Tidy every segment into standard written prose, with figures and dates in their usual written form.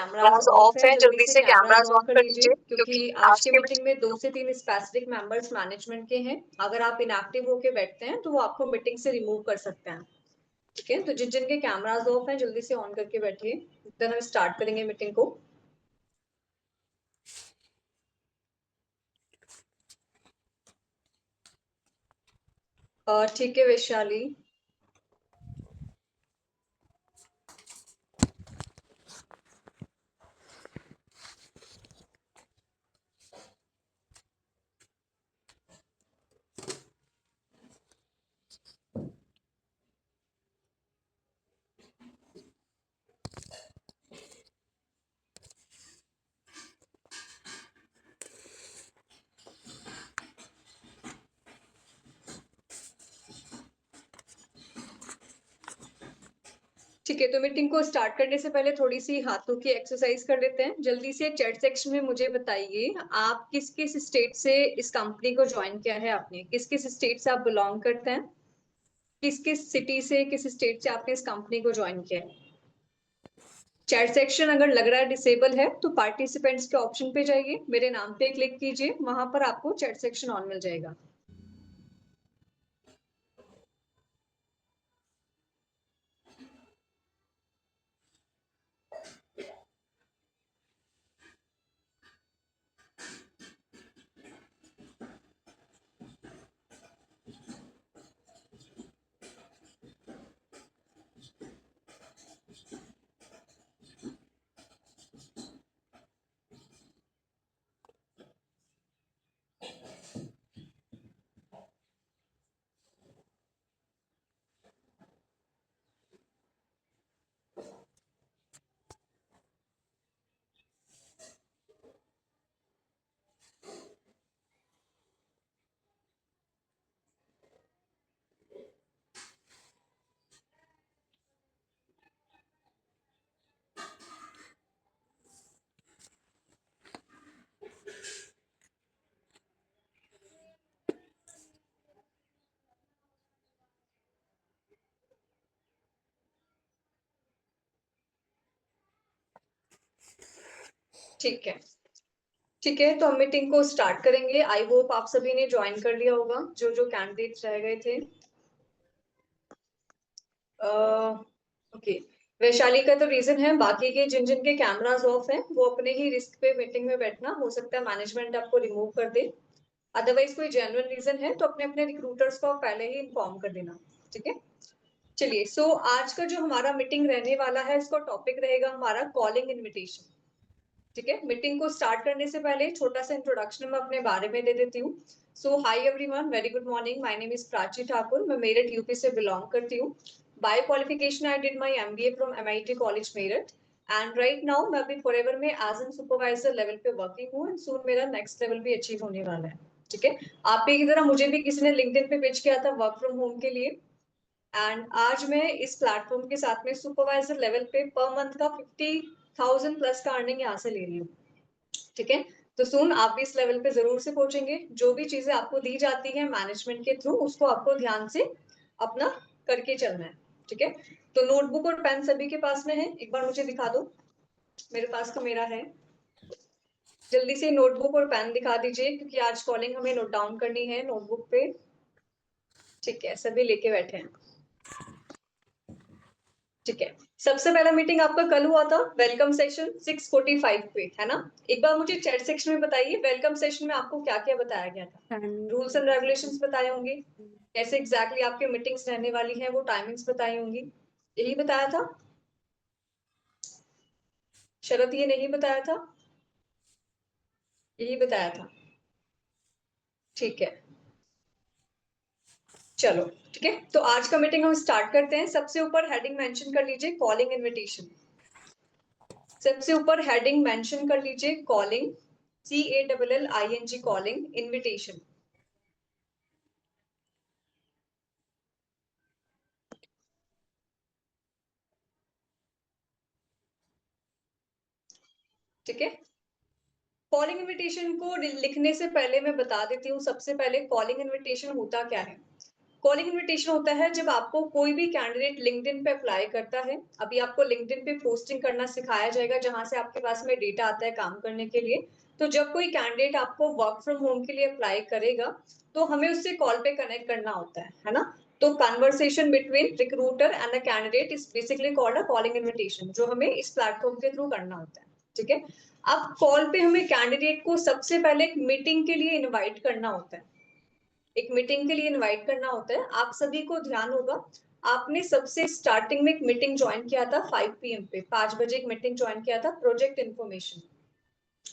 Cameras of है, जल्दी से कैमरास ऑन कर लीजिए क्योंकि आज के मीटिंग में 2 से 3 स्पेसिफिक मेंबर्स मैनेजमेंट के हैं। अगर आप इनएक्टिव होके बैठते हैं तो वो आपको मीटिंग से रिमूव कर सकते हैं। ठीक है, तो जिनके कैमरास ऑफ हैं जल्दी से ऑन करके बैठिए, देन हम स्टार्ट करेंगे मीटिंग को। ठीक है वैशाली। ठीक है, तो मीटिंग को स्टार्ट करने से पहले थोड़ी सी हाथों की एक्सरसाइज कर लेते हैं। जल्दी से चैट सेक्शन में मुझे बताइए आप किस किस स्टेट से इस कंपनी को ज्वाइन किया है, आपने किस किस स्टेट से आप बिलोंग करते हैं, किस किस सिटी से किस स्टेट से आपने इस कंपनी को ज्वाइन किया है। चैट सेक्शन अगर लग रहा है डिसेबल है तो पार्टिसिपेंट्स के ऑप्शन पे जाइए, मेरे नाम पे क्लिक कीजिए, वहां पर आपको चैट सेक्शन ऑन मिल जाएगा। ठीक है, ठीक है, तो हम मीटिंग को स्टार्ट करेंगे। आई होप आप सभी ने ज्वाइन कर लिया होगा, जो जो कैंडिडेट्स रह गए थे। ओके, वैशाली का तो रीजन है, बाकी के जिन जिन के कैमरास ऑफ हैं वो अपने ही रिस्क पे मीटिंग में बैठना, हो सकता है मैनेजमेंट आपको रिमूव कर दे। अदरवाइज कोई जेन्युइन रीजन है तो अपने अपने रिक्रूटर्स को पहले ही इन्फॉर्म कर देना। ठीक है, चलिए, सो आज का जो हमारा मीटिंग रहने वाला है, इसका टॉपिक रहेगा हमारा कॉलिंग इनविटेशन। ठीक है, मीटिंग को स्टार्ट करने से पहले छोटा सा इंट्रोडक्शन मैं अपने बारे में दे देती हूँ। So hi everyone, very good morning, my name is Prachi Thakur, मैं मेरठ यूपी से बिलोंग करती हूँ। By qualification I did my MBA from MIT college Meerut, and right now मैं अभी फॉरएवर में एज एन सुपरवाइजर लेवल पे वर्किंग हूँ, एंड सून मेरा नेक्स्ट लेवल भी अचीव होने वाला है। ठीक है, आप भी की तरह मुझे भी किसी ने लिंक्डइन पे पिच किया था वर्क फ्रॉम होम के लिए, एंड आज मैं इस प्लेटफॉर्म के साथ में सुपरवाइजर लेवल पे पर मंथ का 50,000 प्लस का अर्निंग यहाँ से ले रही हूँ। ठीक है, तो सुन आप भी इस लेवल पे जरूर से पहुंचेंगे। जो भी चीजें आपको दी जाती है मैनेजमेंट के थ्रू, उसको आपको ध्यान से अपना करके चलना है। ठीक है, तो नोटबुक और पेन सभी के पास में है, एक बार मुझे दिखा दो। मेरे पास तो मेरा है, जल्दी से नोटबुक और पेन दिखा दीजिए क्योंकि आज कॉलिंग हमें नोट डाउन करनी है नोटबुक पे। ठीक है, सभी लेके बैठे हैं। ठीक है, सबसे पहला मीटिंग आपका कल हुआ था वेलकम सेशन 6:45 पे, है ना। एक बार मुझे चैट सेक्शन में बताइए वेलकम सेशन में आपको क्या क्या बताया गया था। रूल्स एंड रेगुलेशंस बताए होंगे, कैसे एग्जैक्टली आपके मीटिंग्स रहने वाली हैं, वो टाइमिंग्स बताई होंगी, यही बताया था। शरद ये नहीं बताया था, यही बताया था। ठीक है, चलो ठीक है, तो आज का मीटिंग हम स्टार्ट करते हैं। सबसे ऊपर हेडिंग मेंशन कर लीजिए कॉलिंग इनविटेशन। सबसे ऊपर हेडिंग मेंशन कर लीजिए कॉलिंग, CALLING कॉलिंग इनविटेशन। ठीक है, कॉलिंग इनविटेशन को लिखने से पहले मैं बता देती हूँ, सबसे पहले कॉलिंग इनविटेशन होता क्या है। कॉलिंग इनविटेशन होता है जब आपको कोई भी कैंडिडेट लिंक्डइन पे अप्लाई करता है। अभी आपको लिंक्डइन पे पोस्टिंग करना सिखाया जाएगा, जहां से आपके पास में डेटा आता है काम करने के लिए। तो जब कोई कैंडिडेट आपको वर्क फ्रॉम होम के लिए अप्लाई करेगा, तो हमें उससे कॉल पे कनेक्ट करना होता है ना। तो conversation between recruiter and a candidate is basically called a calling invitation, जो हमें इस प्लेटफॉर्म के थ्रू करना होता है। ठीक है, अब कॉल पे हमें कैंडिडेट को सबसे पहले एक मीटिंग के लिए इनवाइट करना होता है। एक मीटिंग के लिए इनवाइट करना होता है। आप सभी को ध्यान होगा, आपने सबसे स्टार्टिंग में एक मीटिंग ज्वाइन किया था 5 PM पे, 5 बजे एक मीटिंग ज्वाइन किया था, प्रोजेक्ट इन्फॉर्मेशन,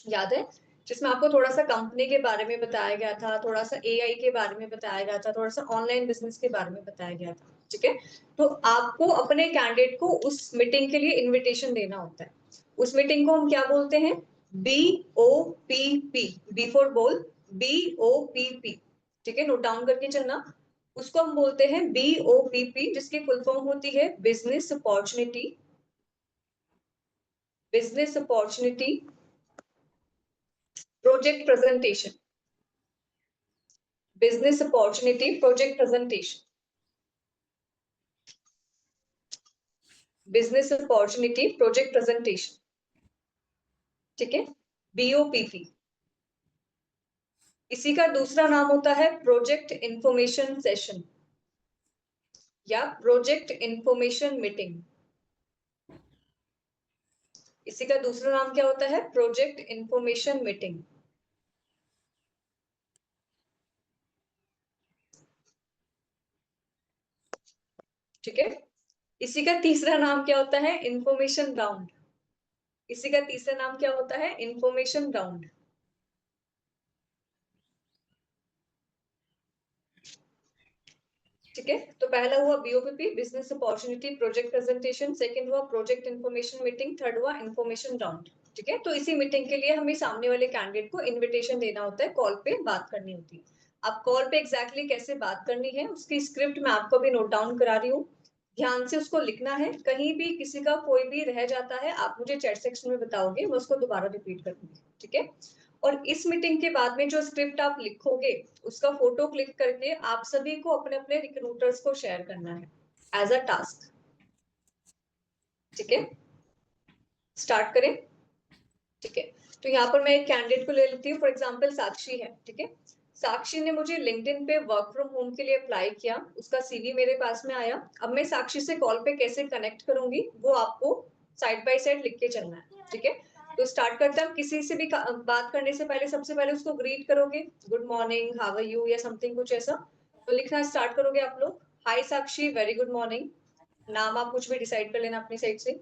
याद है? जिसमें आपको थोड़ा सा कंपनी के बारे में बताया गया था, थोड़ा सा AI के बारे में बताया गया था, थोड़ा सा ऑनलाइन बिजनेस के बारे में बताया गया था। ठीक है, तो आपको अपने कैंडिडेट को उस मीटिंग के लिए इन्विटेशन देना होता है। उस मीटिंग को हम क्या बोलते हैं? BOPP, बी फॉर बोल, BOPP। ठीक है, नोट डाउन करके चलना। उसको हम बोलते हैं BOPP, जिसकी फुल फॉर्म होती है business opportunity, business opportunity project presentation, business opportunity project presentation, business opportunity project presentation. ठीक है, BOPP। इसी का दूसरा नाम होता है प्रोजेक्ट इंफॉर्मेशन सेशन या प्रोजेक्ट इंफॉर्मेशन मीटिंग। इसी का दूसरा नाम क्या होता है? Project information meeting. ठीक है, इसी का तीसरा नाम क्या होता है? Information round. इसी का तीसरा नाम क्या होता है? Information round. ठीक है, तो पहला हुआ BOPP, business opportunity project presentation, second हुआ प्रोजेक्ट इंफॉर्मेशन मीटिंग, थर्ड हुआ इंफॉर्मेशन राउंड। ठीक है, तो इसी मीटिंग के लिए हमें सामने वाले कैंडिडेट को इनविटेशन देना होता है, कॉल पे बात करनी होती है। अब कॉल पे एग्जैक्टली कैसे बात करनी है, उसकी स्क्रिप्ट मैं आपको भी नोट डाउन करा रही हूँ। ध्यान से उसको लिखना है। कहीं भी किसी का कोई भी रह जाता है, आप मुझे चैट सेक्शन में बताओगे, मैं उसको दोबारा रिपीट कर दूंगी। ठीक है, और इस मीटिंग के बाद में जो स्क्रिप्ट आप लिखोगे, उसका फोटो क्लिक करके आप सभी को अपने अपने रिक्रूटर्स को शेयर करना है एज अ टास्क। ठीक है, स्टार्ट करें। ठीक है, तो यहाँ पर मैं एक कैंडिडेट को ले लेती हूँ, फॉर एग्जाम्पल साक्षी है। ठीक है, साक्षी ने मुझे लिंक्डइन पे वर्क फ्रॉम होम के लिए अप्लाई किया, उसका CV मेरे पास में आया। अब मैं साक्षी से कॉल पे कैसे कनेक्ट करूंगी, वो आपको साइड बाय साइड लिख के चलना है। ठीक है, तो स्टार्ट करते हैं। किसी से भी बात करने से पहले सबसे पहले उसको ग्रीट करोगे, good morning, how are you, या समथिंग कुछ ऐसा तो लिखना स्टार्ट करोगे आप लोग। Hi Sakshi, very good morning. नाम आप कुछ भी डिसाइड कर लेना अपनी साइड से।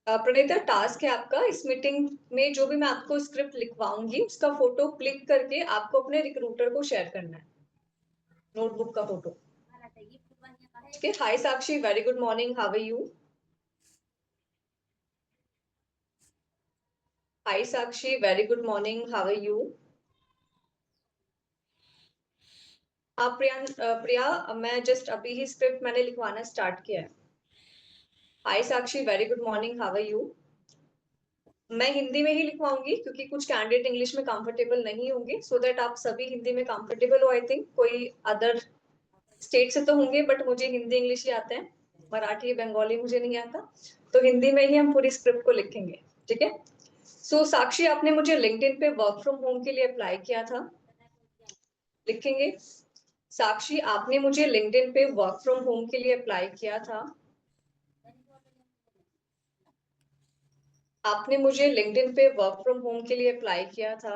प्रणीता, टास्क है आपका इस मीटिंग में, जो भी मैं आपको स्क्रिप्ट लिखवाऊंगी उसका फोटो क्लिक करके आपको अपने रिक्रूटर को शेयर करना है, नोटबुक का फोटो। ठीक है, hi Sakshi, very good morning, how are you. Hi Sakshi, very good morning, how are you. आप प्रिया, मैं जस्ट अभी ही स्क्रिप्ट मैंने लिखवाना स्टार्ट किया है। Hi Sakshi, very good morning, how are you. मैं हिंदी में ही लिखवाऊंगी क्योंकि कुछ कैंडिडेट इंग्लिश में कंफर्टेबल नहीं होंगे, सो दैट आप सभी हिंदी में कंफर्टेबल हो। आई थिंक कोई अदर स्टेट से तो होंगे, बट मुझे हिंदी इंग्लिश ही आते हैं, मराठी बंगाली मुझे नहीं आता। तो हिंदी में ही हम पूरी स्क्रिप्ट को लिखेंगे। ठीक है, सो साक्षी, आपने मुझे लिंक्डइन पे वर्क फ्रॉम होम के लिए अप्लाई किया था, लिखेंगे। साक्षी, आपने मुझे लिंक्डइन पे वर्क फ्रॉम होम के लिए अप्लाई किया था, आपने मुझे लिंक्डइन पे वर्क फ्रॉम होम के लिए अप्लाई किया था।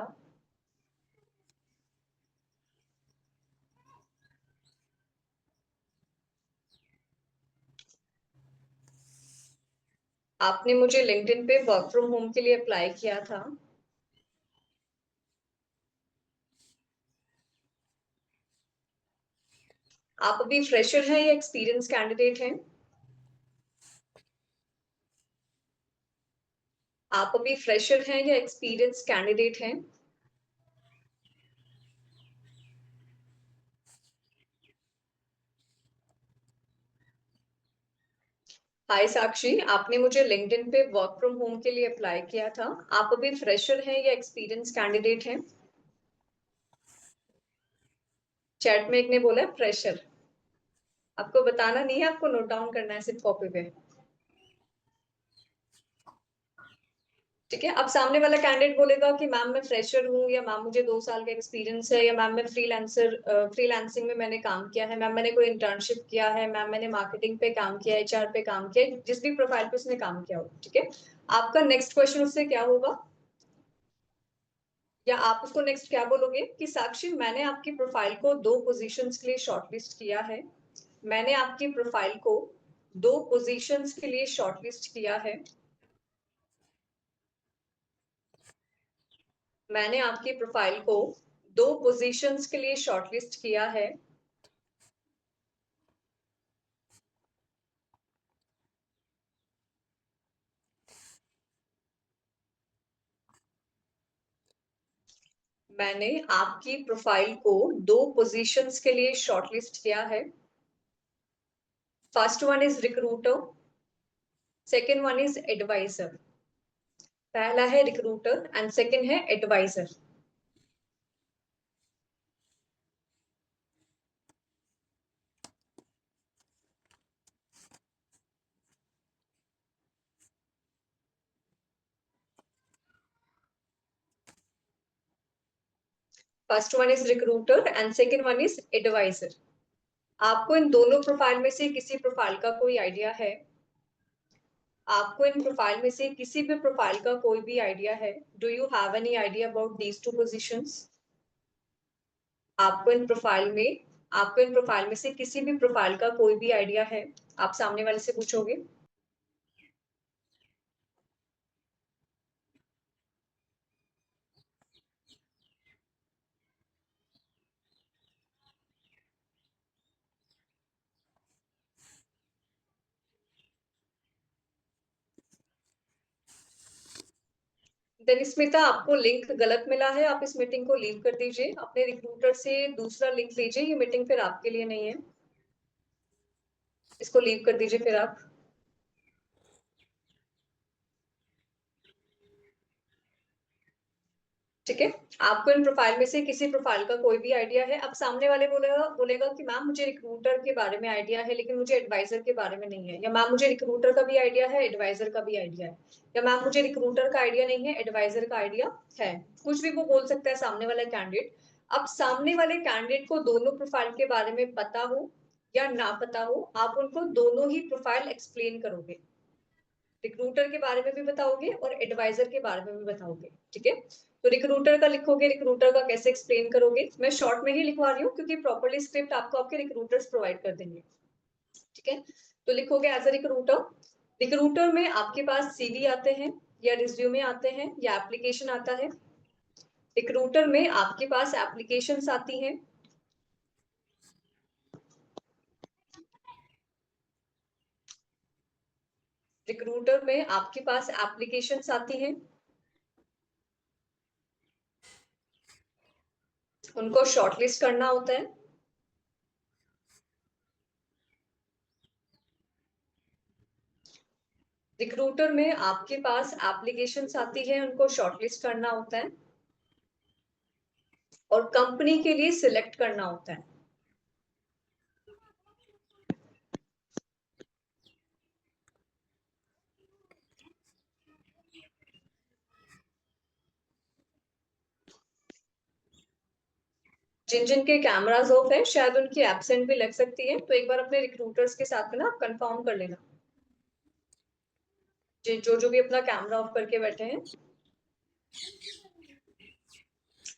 आपने मुझे लिंक्डइन पे वर्क फ्रॉम होम के लिए अप्लाई किया था। आप अभी फ्रेशर हैं या एक्सपीरियंस कैंडिडेट हैं? आप अभी फ्रेशर हैं या एक्सपीरियंस कैंडिडेट हैं? हाय साक्षी, आपने मुझे लिंक्डइन पे वर्क फ्रॉम होम के लिए अप्लाई किया था, आप अभी फ्रेशर हैं या एक्सपीरियंस कैंडिडेट हैं? चैट में एक ने बोला है प्रेशर। आपको बताना नहीं है, आपको नोट डाउन करना है सिर्फ कॉपी पे। ठीक है, अब सामने वाला कैंडिडेट बोलेगा कि मैम मैं फ्रेशर हूँ, या मैम मुझे 2 साल का एक्सपीरियंस है, या मैम मैं फ्रीलांसिंग में मैंने काम किया है, मैम मैंने कोई इंटर्नशिप किया है, मैम मैंने मार्केटिंग पे काम किया है, एचआर पे काम किया है, जिस भी प्रोफाइल पे उसने काम किया हो। ठीक है, आपका नेक्स्ट क्वेश्चन उससे क्या होगा, या आप उसको नेक्स्ट क्या बोलोगे कि साक्षी मैंने आपकी प्रोफाइल को 2 पोजीशंस के लिए शॉर्टलिस्ट किया है। मैंने आपकी प्रोफाइल को 2 पोजीशंस के लिए शॉर्टलिस्ट किया है। मैंने आपकी प्रोफाइल को 2 पोजीशंस के लिए शॉर्टलिस्ट किया है। मैंने आपकी प्रोफाइल को 2 पोजीशंस के लिए शॉर्टलिस्ट किया है। First one is recruiter, second one is adviser. पहला है रिक्रूटर एंड सेकेंड है adviser. First one is recruiter and second one is adviser. आपको इन दोनों प्रोफाइल में से किसी प्रोफाइल का कोई आइडिया है? आपको इन प्रोफाइल में से किसी भी प्रोफाइल का कोई भी आइडिया है? Do you have any idea about these 2 positions? आपको इन प्रोफाइल में से किसी भी प्रोफाइल का कोई भी आइडिया है? आप सामने वाले से पूछोगे। देन स्मिता, आपको लिंक गलत मिला है, आप इस मीटिंग को लीव कर दीजिए, अपने रिक्रूटर से दूसरा लिंक लीजिए, ये मीटिंग फिर आपके लिए नहीं है, इसको लीव कर दीजिए फिर आप। ठीक है, आपको इन प्रोफाइल में से किसी प्रोफाइल का कोई भी आइडिया है? अब सामने वाले बोलेगा बोलेगा कि मैम मुझे रिक्रूटर के बारे में आइडिया है, लेकिन मुझे एडवाइजर के बारे में नहीं है, या मैम मुझे रिक्रूटर का भी आइडिया है, एडवाइजर का भी आइडिया है, या मैम मुझे रिक्रूटर का आइडिया नहीं है, एडवाइजर का आइडिया है। कुछ भी वो बोल सकता है सामने वाला कैंडिडेट। अब सामने वाले कैंडिडेट को दोनों प्रोफाइल के बारे में पता हो या ना पता हो, आप उनको दोनों ही प्रोफाइल एक्सप्लेन करोगे। रिक्रूटर के बारे में भी बताओगे और एडवाइजर के बारे में भी बताओगे। ठीक है, तो रिक्रूटर का लिखोगे, रिक्रूटर का कैसे एक्सप्लेन करोगे, मैं शॉर्ट में ही लिखवा रही हूँ क्योंकि प्रॉपर्ली स्क्रिप्ट आपको आपके रिक्रूटर्स प्रोवाइड कर देंगे। ठीक है, तो लिखोगे एज अ रिक्रूटर। रिक्रूटर में आपके पास सीवी आते हैं, या रिज्यूमे आते हैं, या एप्लीकेशन आता है। रिक्रूटर में आपके पास एप्लीकेशंस आती हैं। रिक्रूटर में आपके पास एप्लीकेशंस आती हैं, उनको शॉर्टलिस्ट करना होता है। रिक्रूटर में आपके पास एप्लीकेशंस आती है, उनको शॉर्टलिस्ट करना होता है और कंपनी के लिए सिलेक्ट करना होता है। जिन जिन के कैमराज ऑफ है, शायद उनकी एब्सेंट भी लग सकती है, तो एक बार अपने रिक्रूटर्स के साथ में ना कंफर्म कर लेना, जो जो भी अपना कैमरा ऑफ करके बैठे हैं।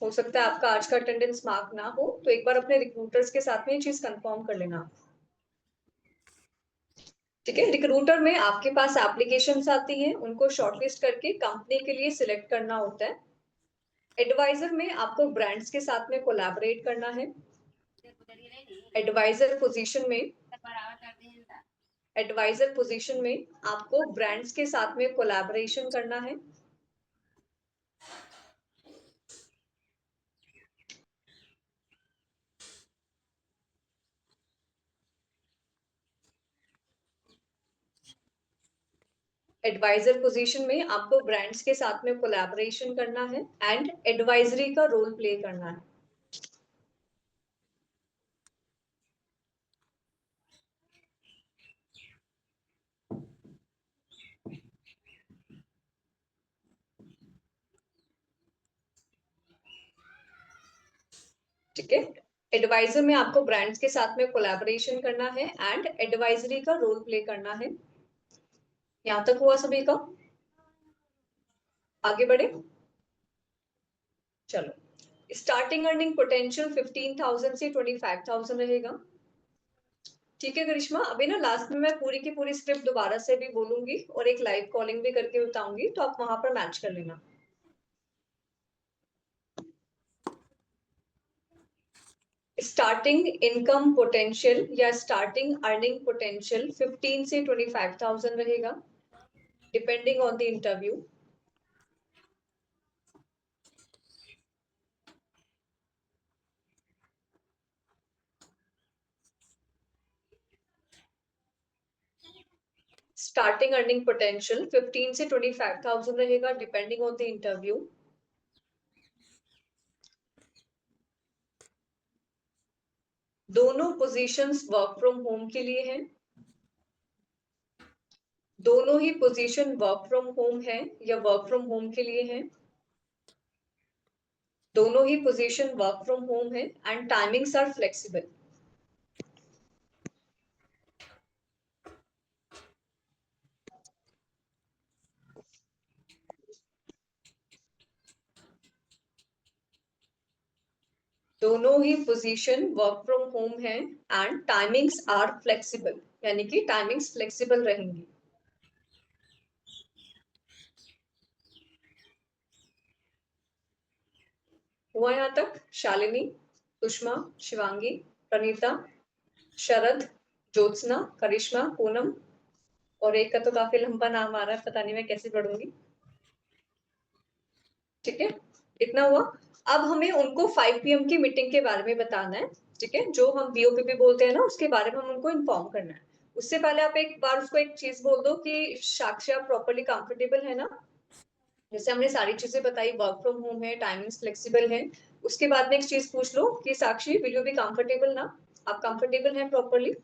हो सकता है आपका आज का अटेंडेंस मार्क ना हो, तो एक बार अपने रिक्रूटर्स के साथ में ये चीज कंफर्म कर लेना। ठीक है, रिक्रूटर में आपके पास एप्लीकेशंस आती हैं, उनको शॉर्टलिस्ट करके कंपनी के लिए सिलेक्ट करना होता है। एडवाइजर में आपको ब्रांड्स के साथ में कोलैबोरेट करना है। एडवाइजर पोजीशन में एडवाइजर पोजीशन में आपको ब्रांड्स के साथ में कोलैबोरेशन करना है। एडवाइजर पोजीशन में आपको ब्रांड्स के साथ में कोलैबोरेशन करना है एंड एडवाइजरी का रोल प्ले करना है। ठीक है। एडवाइजर में आपको ब्रांड्स के साथ में कोलैबोरेशन करना है एंड एडवाइजरी का रोल प्ले करना है। यहां तक हुआ सभी का? आगे बढ़े, चलो। स्टार्टिंग अर्निंग पोटेंशियल 15,000 से 25,000 रहेगा। ठीक है करिश्मा, अभी ना लास्ट में मैं पूरी की पूरी स्क्रिप्ट दोबारा से भी बोलूंगी और एक लाइव कॉलिंग भी करके बताऊंगी, तो आप वहां पर मैच कर लेना। स्टार्टिंग इनकम पोटेंशियल या स्टार्टिंग अर्निंग पोटेंशियल 15 से 25,000 रहेगा, depending on the interview. Starting earning potential 15 से 25,000 रहेगा, डिपेंडिंग ऑन द इंटरव्यू। दोनों पोजीशंस वर्क फ्रॉम होम के लिए हैं। दोनों ही पोजीशन वर्क फ्रॉम होम है या वर्क फ्रॉम होम के लिए है। दोनों ही पोजीशन वर्क फ्रॉम होम है एंड टाइमिंग्स आर फ्लेक्सिबल। दोनों ही पोजीशन वर्क फ्रॉम होम है एंड टाइमिंग्स आर फ्लेक्सिबल, यानी कि टाइमिंग्स फ्लेक्सिबल रहेंगी। हुआ यहाँ तक? शालिनी, सुषमा, शिवांगी, प्रणीता, शरद, ज्योत्सना, करिश्मा, पूनम, और एक का तो काफी लंबा नाम आ रहा है, पता नहीं मैं कैसे पढ़ूंगी। ठीक है, इतना हुआ। अब हमें उनको 5 PM की मीटिंग के बारे में बताना है। ठीक है, जो हम BOPP बोलते हैं ना, उसके बारे में हम उनको इन्फॉर्म करना है। उससे पहले आप एक बार उसको एक चीज बोल दो कि साक्षी आप प्रॉपरली कंफर्टेबल है ना। जैसे हमने सारी चीजें बताई, वर्क फ्रॉम होम है, टाइमिंग्स फ्लेक्सिबल है। उसके बाद में एक चीज पूछ लो कि साक्षी विल यू बी कंफर्टेबल ना, आप कंफर्टेबल हैं प्रॉपरली?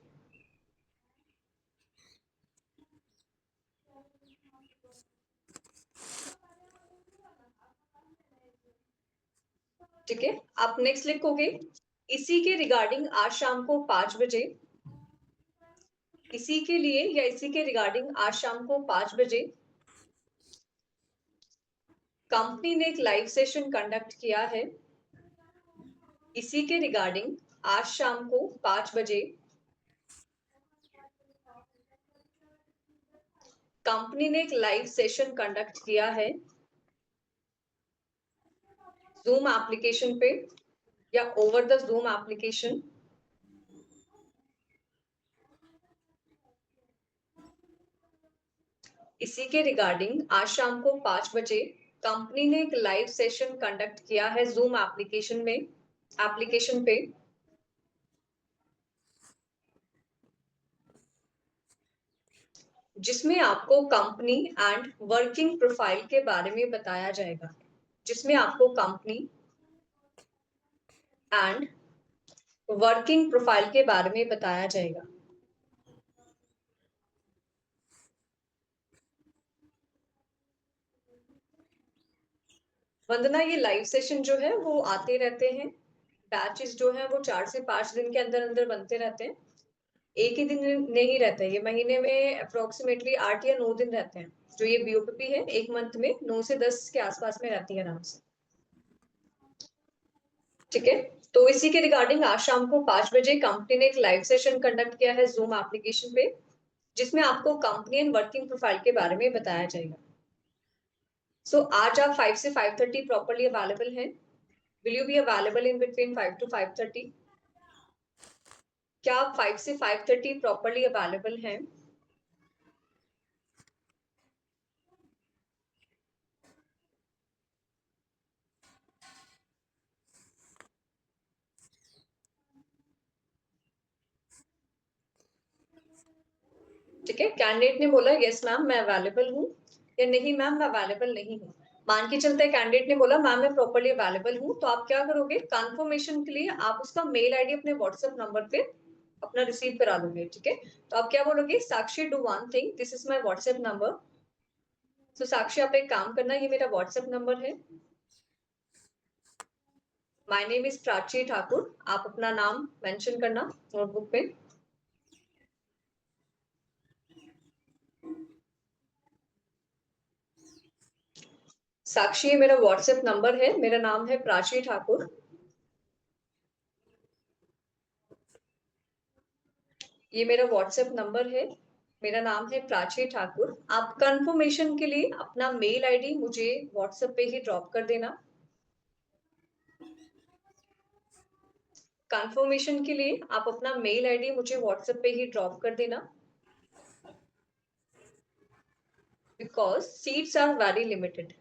ठीक है, आप नेक्स्ट लिखोगे इसी के रिगार्डिंग आज शाम को 5 बजे, इसी के लिए या इसी के रिगार्डिंग आज शाम को 5 बजे कंपनी ने एक लाइव सेशन कंडक्ट किया है। इसी के रिगार्डिंग आज शाम को 5 बजे कंपनी ने एक लाइव सेशन कंडक्ट किया है जूम एप्लीकेशन पे या ओवर द जूम एप्लीकेशन। इसी के रिगार्डिंग आज शाम को 5 बजे कंपनी ने एक लाइव सेशन कंडक्ट किया है जूम एप्लीकेशन पे, जिसमें आपको कंपनी एंड वर्किंग प्रोफाइल के बारे में बताया जाएगा। जिसमें आपको कंपनी एंड वर्किंग प्रोफाइल के बारे में बताया जाएगा। वंदना, ये लाइव सेशन जो है वो आते रहते हैं, बैचेस जो है वो 4 से 5 दिन के अंदर अंदर बनते रहते हैं। एक ही दिन नहीं रहता है, ये महीने में अप्रोक्सीमेटली 8 या 9 दिन रहते हैं। जो ये BOPP है, एक मंथ में 9 से 10 के आसपास में रहती है आराम से। ठीक है, तो इसी के रिगार्डिंग आज शाम को 5 बजे कंपनी ने एक लाइव सेशन कंडक्ट किया है जूम एप्लीकेशन पे, जिसमें आपको कंपनी एंड वर्किंग प्रोफाइल के बारे में बताया जाएगा। सो आज आप 5 से 5:30 प्रॉपरली अवेलेबल हैं? Will you be available in between 5 to 5:30? क्या आप 5 से 5:30 प्रॉपरली अवेलेबल हैं? ठीक है, कैंडिडेट ने बोला यस मैम मैं अवेलेबल हूँ, या नहीं मैम मैं अवेलेबल नहीं हूँ। मान के चलते कैंडिडेट ने बोला मैम मैं प्रॉपरली अवेलेबल हूँ, तो आप क्या करोगे, कंफर्मेशन के लिए आप उसका मेल आईडी अपने व्हाट्सएप नंबर पे अपना रिसीव करा लोगे। ठीक है, तो आप क्या बोलोगे, Sakshi do one thing, this is my WhatsApp number. तो साक्षी आप एक काम करना, ये मेरा व्हाट्सएप नंबर है, my name is Prachi Thakur. आप अपना नाम मेंशन करना नोटबुक पे। साक्षी, ये मेरा व्हाट्सएप नंबर है, मेरा नाम है प्राची ठाकुर। ये मेरा व्हाट्सएप नंबर है, मेरा नाम है प्राची ठाकुर। आप कंफर्मेशन के लिए अपना मेल आईडी मुझे व्हाट्सएप पे ही ड्रॉप कर देना। कंफर्मेशन के लिए आप अपना मेल आईडी मुझे व्हाट्सएप पे ही ड्रॉप कर देना, because seats are very limited.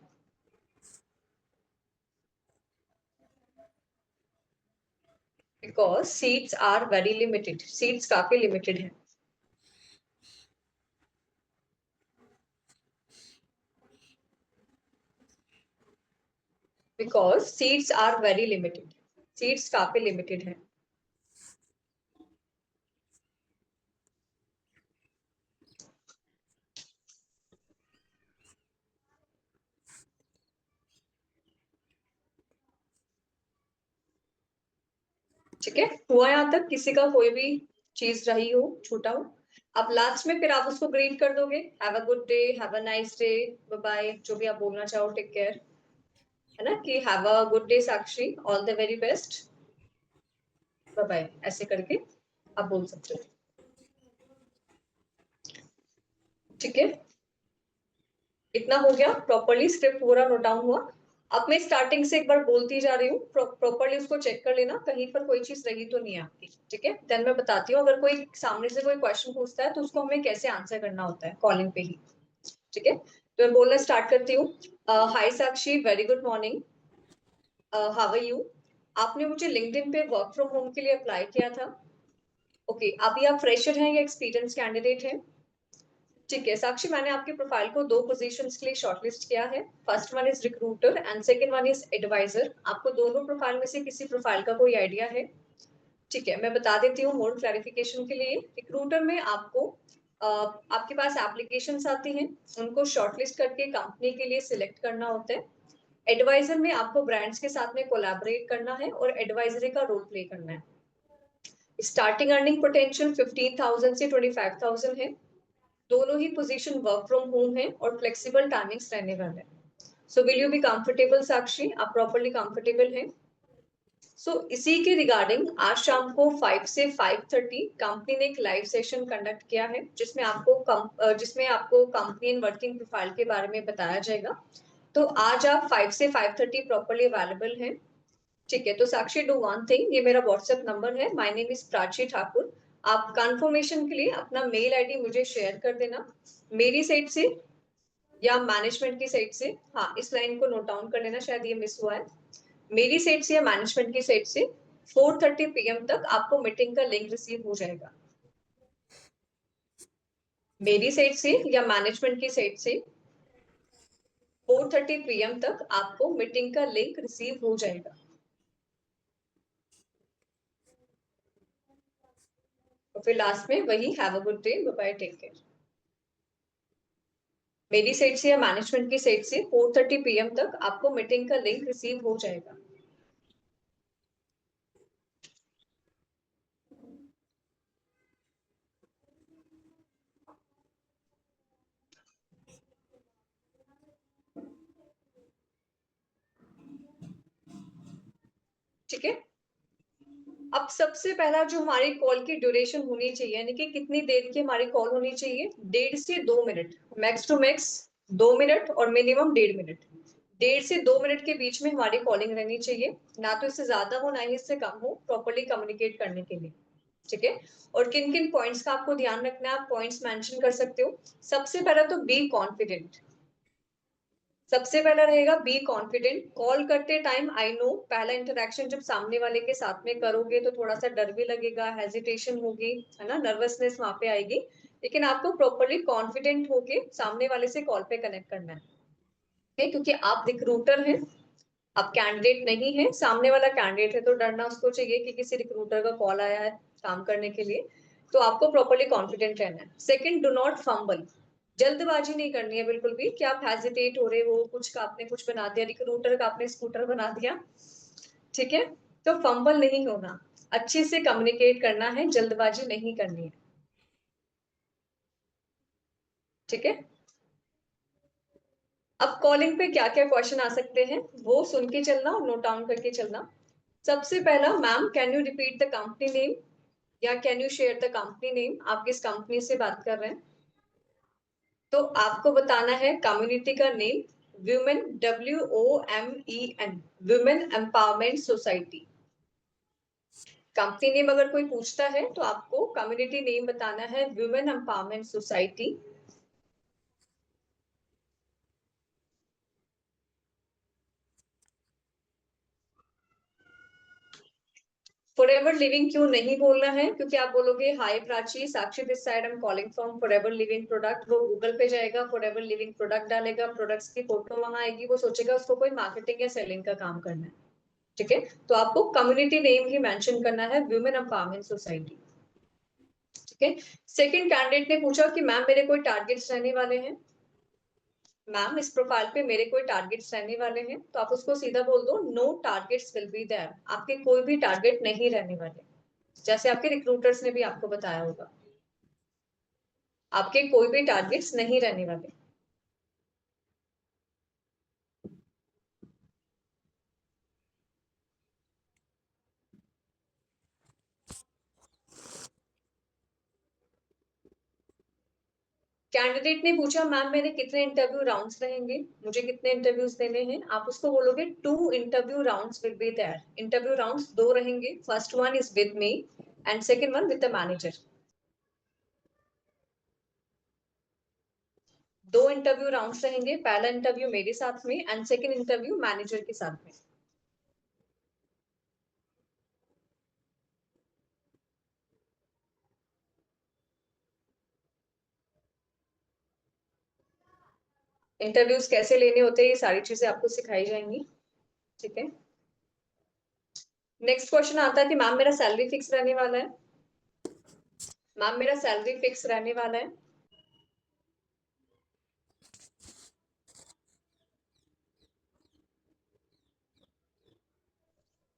Because seats are very limited, seats काफी लिमिटेड है। Because seats are very limited, seats काफी लिमिटेड है। ठीक है, हुआ यहाँ तक? किसी का कोई भी चीज रही हो, छूटा हो? अब लास्ट में फिर आप उसको ग्रीट कर दोगे, have a good day, have a nice day, bye bye, जो भी आप बोलना चाहो, टेक केयर, है ना, कि have a good day Sakshi, all the very best, bye bye, ऐसे करके आप बोल सकते हो। ठीक है, इतना हो गया, प्रॉपरली स्क्रिप्ट पूरा नोट डाउन हुआ। अब मैं स्टार्टिंग से एक बार बोलती जा रही हूँ, प्रॉपरली उसको चेक कर लेना, कहीं पर कोई चीज रही तो नहीं आपकी। ठीक है, देन मैं बताती हूँ, अगर कोई सामने से कोई क्वेश्चन पूछता है तो उसको हमें कैसे आंसर करना होता है कॉलिंग पे ही। ठीक है, तो मैं बोलना स्टार्ट करती हूँ। Hi Sakshi, very good morning, how are you? आपने मुझे लिंक्डइन पे वर्क फ्रॉम होम के लिए अप्लाई किया था। ओके, अभी आप फ्रेशर हैं या एक्सपीरियंस कैंडिडेट हैं? ठीक है साक्षी, मैंने आपके प्रोफाइल को 2 पोजीशंस के लिए शॉर्टलिस्ट किया है। First one is recruiter and second one is adviser. आपको दोनों प्रोफाइल में से किसी प्रोफाइल का कोई आइडिया है? ठीक है, मैं बता देती हूँ मोर क्लैरिफिकेशन के लिए। रिक्रूटर में आपको आपके पास एप्लीकेशंस आती हैं, उनको शॉर्टलिस्ट करके कंपनी के लिए सिलेक्ट करना होता है। एडवाइजर में आपको ब्रांड्स के साथ में कोलैबोरेट करना है और एडवाइजरी का रोल प्ले करना है। स्टार्टिंग अर्निंग पोटेंशियल 15,000 से 25,000 है। दोनों ही पोजीशन वर्क फ्रॉम होम है और फ्लेक्सिबल टाइमिंग्स रहने वाले हैं। So will you be comfortable Sakshi? आप प्रॉपर्ली कंफर्टेबल हैं? सो इसी के रिगार्डिंग आज शाम को 5 से 5:30 कंपनी ने एक लाइव सेशन कंडक्ट किया है, जिसमें आपको कंपनी एंड वर्किंग प्रोफाइल के बारे में बताया जाएगा। तो आज आप 5 से 5:30 प्रॉपर्ली अवेलेबल हैं? ठीक है, तो साक्षी डू वन थिंग, ये मेरा व्हाट्सएप नंबर है, my name is Prachi Thakur. आप कंफर्मेशन के लिए अपना मेल आईडी मुझे शेयर कर देना, मेरी साइड से या मैनेजमेंट की साइड से। हाँ, इस लाइन को नोट डाउन कर लेना, शायद ये मिस हुआ है। मेरी साइड से या मैनेजमेंट की साइड से 4:30 PM तक आपको मीटिंग का लिंक रिसीव हो जाएगा। मेरी साइड से या मैनेजमेंट की साइड से 4:30 PM तक आपको मीटिंग का लिंक रिसीव हो जाएगा। और फिर लास्ट में वही have a good day, bye bye, take care. मेरी साइड से या मैनेजमेंट की साइड से 4:30 PM तक आपको मीटिंग का लिंक रिसीव हो जाएगा। ठीक है, अब सबसे पहला जो हमारी कॉल की ड्यूरेशन होनी चाहिए, यानी कि कितनी देर की हमारी कॉल होनी चाहिए, 1.5 से 2 minute, max to max 2 minute और मिनिमम 1.5 मिनट। 1.5 से 2 मिनट के बीच में हमारी कॉलिंग रहनी चाहिए, ना तो इससे ज्यादा हो ना ही इससे कम हो, प्रॉपर्ली कम्युनिकेट करने के लिए। ठीक है, और किन किन पॉइंट्स का आपको ध्यान रखना है, आप पॉइंट्स मेंशन कर सकते हो। सबसे पहला तो बी कॉन्फिडेंट, सबसे पहला रहेगा बी कॉन्फिडेंट। कॉल करते टाइम, आई नो पहला इंटरेक्शन जब सामने वाले के साथ में करोगे तो थोड़ा सा डर भी लगेगा, हेजिटेशन होगी, है ना, नर्वसनेस वहां पे आएगी, लेकिन आपको प्रॉपरली कॉन्फिडेंट होके सामने वाले से कॉल पे कनेक्ट करना है। क्योंकि आप रिक्रूटर हैं, आप कैंडिडेट नहीं है, सामने वाला कैंडिडेट है, तो डरना उसको चाहिए कि किसी रिक्रूटर का कॉल आया है काम करने के लिए। तो आपको प्रॉपरली कॉन्फिडेंट रहना है। सेकंड, डू नॉट फंबल, जल्दबाजी नहीं करनी है बिल्कुल भी, कि आप हेजिटेट हो रहे हो, कुछ का आपने कुछ बना दिया, रिक्रूटर का आपने स्कूटर बना दिया, ठीक है, तो फंबल नहीं होना, अच्छे से कम्युनिकेट करना है, जल्दबाजी नहीं करनी है। ठीक है, अब कॉलिंग पे क्या क्या क्वेश्चन आ सकते हैं वो सुन के चलना और नोट डाउन करके चलना। सबसे पहला, ma'am can you repeat the company name या can you share the company name, आप किस कंपनी से बात कर रहे हैं। तो आपको बताना है कम्युनिटी का name, women, WOMEN, women empowerment society. Company name अगर कोई पूछता है तो आपको कम्युनिटी नेम बताना है, women empowerment society. Forever living क्यों नहीं बोलना है, क्योंकि आप बोलोगे hi Prachi, Sakshi this side, I am calling from forever living product, वो गूगल पे जाएगा, फॉरएवर लिविंग प्रोडक्ट डालेगा, प्रोडक्ट्स की फोटो वहां आएगी, वो सोचेगा उसको कोई मार्केटिंग या सेलिंग का काम करना है। ठीक है, तो आपको कम्युनिटी नेम ही मेंशन करना है, वुमेन एम्पावरमेंट सोसाइटी। ठीक है, सेकंड कैंडिडेट ने पूछा कि मैम मेरे कोई टारगेट्स रहने वाले हैं, मैम इस प्रोफाइल पे मेरे कोई टारगेट्स रहने वाले हैं, तो आप उसको सीधा बोल दो no targets will be there, आपके कोई भी टारगेट नहीं रहने वाले, जैसे आपके रिक्रूटर्स ने भी आपको बताया होगा, आपके कोई भी टारगेट्स नहीं रहने वाले। कैंडिडेट ने पूछा मैम मेरे कितने इंटरव्यू राउंड्स रहेंगे, मुझे कितने इंटरव्यूज देने हैं, आप उसको बोलोगे 2 interview rounds will be there, interview rounds 2 रहेंगे, first one is with me and second one with the manager. 2 interview rounds रहेंगे, पहला इंटरव्यू मेरे साथ में एंड सेकंड इंटरव्यू मैनेजर के साथ में। इंटरव्यूज कैसे लेने होते हैं ये सारी चीजें आपको सिखाई जाएंगी। ठीक है, नेक्स्ट क्वेश्चन आता है कि मैम मेरा सैलरी फिक्स रहने वाला है, मैम मेरा सैलरी फिक्स रहने वाला है।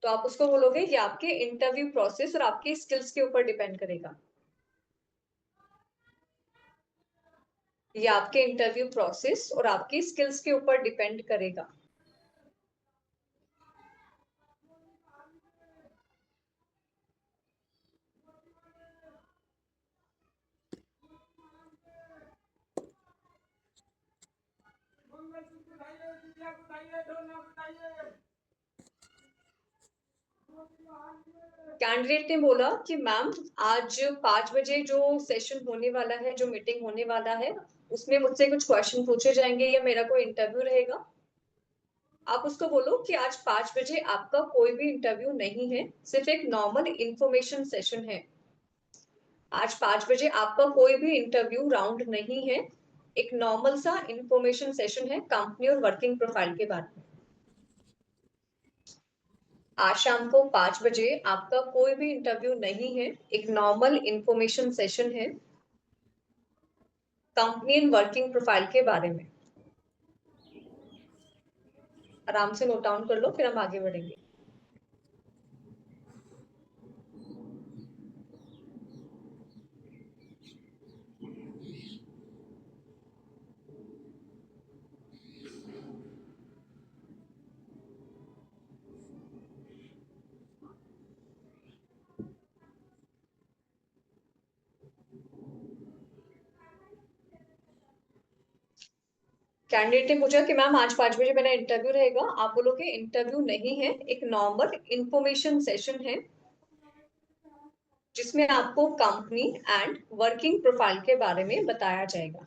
तो आप उसको बोलोगे ये आपके इंटरव्यू प्रोसेस और आपकी स्किल्स के ऊपर डिपेंड करेगा, ये आपके इंटरव्यू प्रोसेस और आपकी स्किल्स के ऊपर डिपेंड करेगा। कैंडिडेट ने बोला कि मैम आज 5 बजे जो सेशन होने वाला है, जो मीटिंग होने वाला है, उसमें मुझसे कुछ क्वेश्चन पूछे जाएंगे या मेरा कोई इंटरव्यू रहेगा। आप उसको बोलो कि आज 5 बजे आपका कोई भी इंटरव्यू नहीं है, सिर्फ एक नॉर्मल इंफॉर्मेशन सेशन है। आज 5 बजे आपका कोई भी इंटरव्यू राउंड नहीं है, एक नॉर्मल सा इंफॉर्मेशन सेशन है कंपनी और वर्किंग प्रोफाइल के बारे में। आज शाम को 5 बजे आपका कोई भी इंटरव्यू नहीं है, एक नॉर्मल इंफॉर्मेशन सेशन है कंपनी एंड वर्किंग प्रोफाइल के बारे में। आराम से नोट डाउन कर लो, फिर हम आगे बढ़ेंगे। कैंडिडेट ने पूछा कि मैम आज 5 बजे मेरा इंटरव्यू रहेगा, आप बोलोगे इंटरव्यू नहीं है, एक नॉर्मल इंफॉर्मेशन सेशन है जिसमें आपको कंपनी एंड वर्किंग प्रोफाइल के बारे में बताया जाएगा।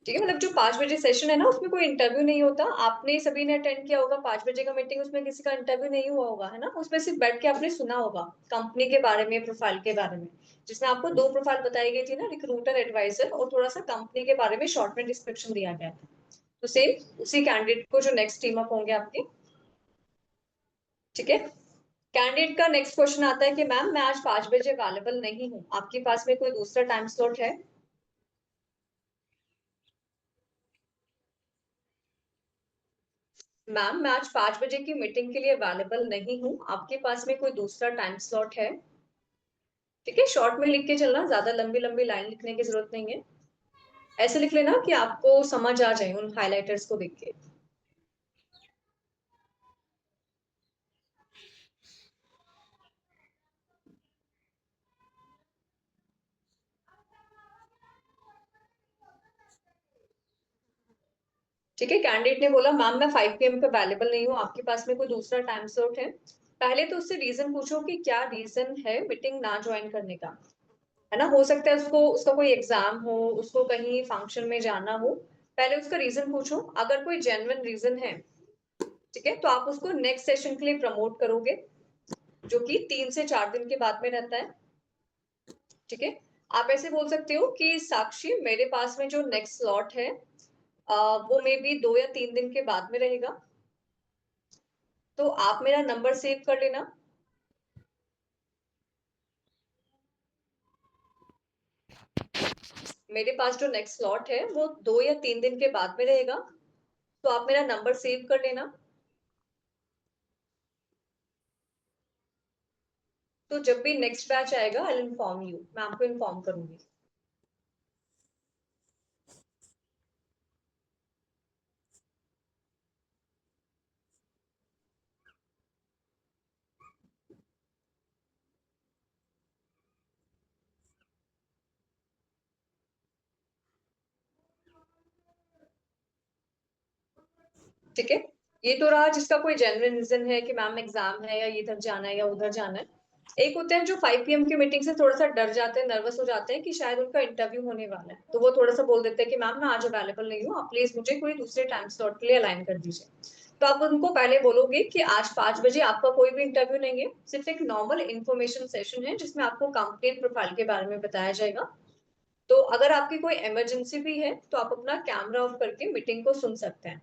ठीक है, मतलब जो 5 बजे सेशन है ना, उसमें कोई इंटरव्यू नहीं होता, आपने सभी ने अटेंड किया होगा 5 बजे का मीटिंग, उसमें किसी का इंटरव्यू नहीं हुआ होगा, है ना, उसमें सिर्फ बैठ के आपने सुना होगा कंपनी के बारे में, प्रोफाइल के बारे में, जिसमें आपको 2 प्रोफाइल बताई गई थी ना, रिक्रूटर, एडवाइजर, और थोड़ा सा कंपनी के बारे में शॉर्ट में डिस्क्रिप्शन दिया गया था। तो सेम उसी कैंडिडेट को जो नेक्स्ट टीम अप होंगे आपके। ठीक है, कैंडिडेट का नेक्स्ट क्वेश्चन आता है कि मैम मैं आज 5 बजे अवेलेबल नहीं हूँ, आपके पास में कोई दूसरा टाइम स्लॉट है। मैम मैं आज 5 बजे की मीटिंग के लिए अवेलेबल नहीं हूँ, आपके पास में कोई दूसरा टाइम स्लॉट है? ठीक है, शॉर्ट में लिख के चलना, ज्यादा लंबी लंबी लाइन लिखने की जरूरत नहीं है। ऐसे लिख लेना कि आपको समझ आ जाए उन हाइलाइटर्स को देख के। ठीक है, कैंडिडेट ने बोला मैम मैं 5 PM पे अवेलेबल नहीं हूँ, आपके पास में कोई दूसरा टाइम स्लॉट है? पहले तो उससे रीजन पूछो कि क्या रीजन है मीटिंग ना ज्वाइन करने का, है ना। हो सकता है उसको उसका कोई एग्जाम हो, उसको कहीं फंक्शन में जाना हो। पहले उसका रीजन पूछो, अगर कोई जेन्युइन रीजन है, ठीक है, तो आप उसको नेक्स्ट सेशन के लिए प्रमोट करोगे, जो कि 3 से 4 दिन के बाद में रहता है। ठीक है, आप ऐसे बोल सकते हो कि साक्षी मेरे पास में जो नेक्स्ट स्लॉट है वो मे बी 2 या 3 दिन के बाद में रहेगा, तो आप मेरा नंबर सेव कर लेना। मेरे पास जो नेक्स्ट स्लॉट है वो 2 या 3 दिन के बाद में रहेगा, तो आप मेरा नंबर सेव कर लेना। तो जब भी नेक्स्ट बैच आएगा आई विल इन्फॉर्म यू, मैं आपको इन्फॉर्म करूंगी। ठीक है, ये तो रहा जिसका कोई जेन्युइन रीजन है कि मैम एग्जाम है या इधर जाना है या उधर जाना है। एक होते हैं जो 5 PM की मीटिंग से थोड़ा सा डर जाते हैं, नर्वस हो जाते हैं कि शायद उनका इंटरव्यू होने वाला है, तो वो थोड़ा सा बोल देते हैं कि मैम मैं आज अवेलेबल नहीं हूँ, आप प्लीज मुझे कोई दूसरे टाइम स्लॉट के लिए अलाइन कर दीजिए। तो आप उनको पहले बोलोगे कि आज 5 बजे आपका कोई भी इंटरव्यू नहीं है, सिर्फ एक नॉर्मल इन्फॉर्मेशन सेशन है जिसमें आपको कंपनी प्रोफाइल के बारे में बताया जाएगा। तो अगर आपकी कोई इमरजेंसी भी है तो आप अपना कैमरा ऑफ करके मीटिंग को सुन सकते हैं।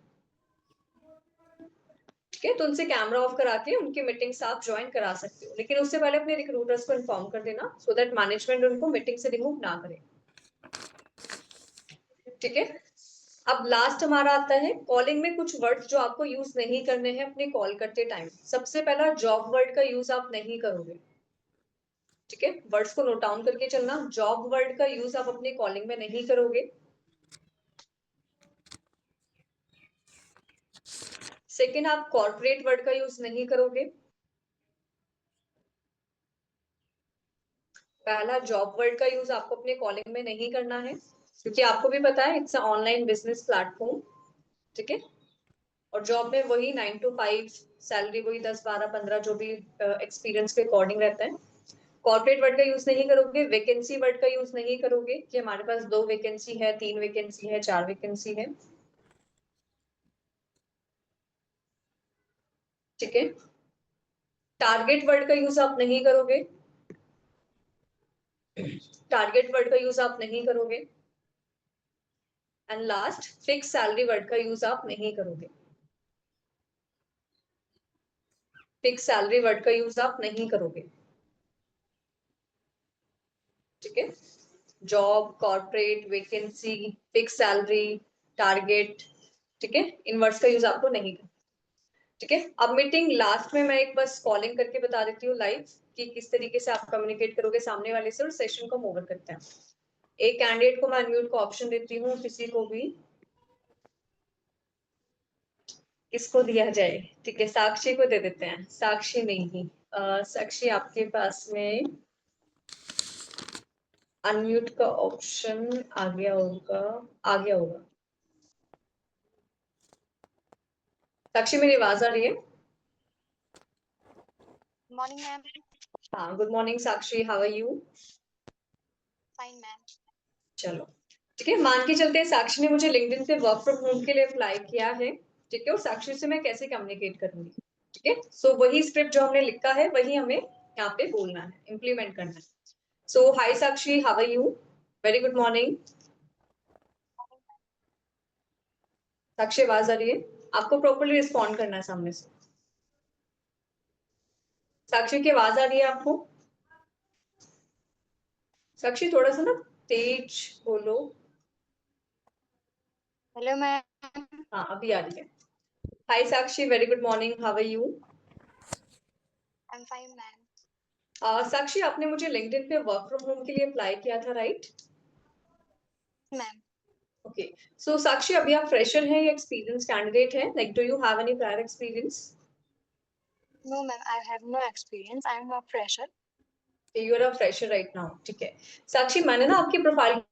ठीक है, तो उनसे कैमरा ऑफ करा के उनकी मीटिंग्स आप ज्वाइन करा सकते हो, लेकिन उससे पहले अपने रिक्रूटर्स को इन्फॉर्म कर देना सो दैट मैनेजमेंट उनको मीटिंग से रिमूव ना करे। ठीक है, अब लास्ट हमारा आता है कॉलिंग में कुछ वर्ड्स जो आपको यूज नहीं करने हैं अपने कॉल करते टाइम। सबसे पहला जॉब वर्ड का यूज आप नहीं करोगे। ठीक है, वर्ड्स को नोट डाउन करके चलना, जॉब वर्ड का यूज आप अपनी कॉलिंग में नहीं करोगे। सेकेंड, आप कॉर्पोरेट वर्ड का यूज नहीं करोगे। पहला जॉब वर्ड का यूज आपको अपने कॉलिंग में नहीं करना है, क्योंकि आपको भी पता है इट्स ऑनलाइन बिजनेस प्लेटफॉर्म। ठीक है, और जॉब में वही 9 to 5, सैलरी वही 10, 12, 15 जो भी एक्सपीरियंस के अकॉर्डिंग रहता है। कॉर्पोरेट वर्ड का यूज नहीं करोगे, वैकेंसी वर्ड का यूज नहीं करोगे कि हमारे पास 2 वैकेंसी है, 3 वैकेंसी है, 4 वैकेंसी है। ठीक है, टारगेट वर्ड का यूज आप नहीं करोगे। टारगेट वर्ड का यूज आप नहीं करोगे। And last, fix salary word का यूज आप नहीं करोगे। फिक्स सैलरी वर्ड का यूज आप नहीं करोगे। ठीक है, job, corporate, vacancy, fix salary, target, ठीक है, इन वर्ड्स का यूज आपको नहीं करना। ठीक है, अब मीटिंग लास्ट में मैं एक बस कॉलिंग करके बता देती हूँ लाइव कि किस तरीके से आप कम्युनिकेट करोगे सामने वाले से, और सेशन को मूव करते हैं। एक कैंडिडेट को मैं अनम्यूट का ऑप्शन देती हूँ, किसी को भी, किसको दिया जाए? ठीक है, साक्षी को दे देते हैं। साक्षी नहीं, साक्षी आपके पास में अनम्यूट का ऑप्शन आ गया होगा, आ गया होगा। साक्षी मेरी आवाज आ रही है? Morning ma'am. हाँ, good morning Sakshi, how are you? Fine ma'am. चलो, ठीक है, मान के चलते हैं साक्षी ने मुझे लिंक्डइन से वर्क फ्रॉम होम के लिए अप्लाई किया है। ठीक है, और साक्षी से मैं कैसे कम्युनिकेट करूंगी? ठीक है, सो वही स्क्रिप्ट जो हमने लिखा है वही हमें यहाँ पे बोलना है, इम्प्लीमेंट करना है। So hi Sakshi, how are you? Very good morning. Sakshi आवाज आ रही है? आपको प्रॉपरली रिस्पॉन्ड करना है सामने से। साक्षी की आवाज आ रही है आपको? साक्षी थोड़ा सा ना तेज बोलो। Hello ma'am. हाँ, अभी आ रही है। Hi Sakshi, very good morning. How are you? I'm fine, ma'am. साक्षी, आपने मुझे लिंक्डइन पे वर्क फ्रॉम होम के लिए अप्लाई किया था, राइट? Ma'am. ओके, सो साक्षी, अभी आप फ्रेशर हैं या एक्सपीरियंस कैंडिडेट हैं? Like, do you have any prior experience? No, ma'am. I have no experience. I'm a fresher. You are a fresher right now, ठीक है। साक्षी, मैंने ना आपकी प्रोफाइल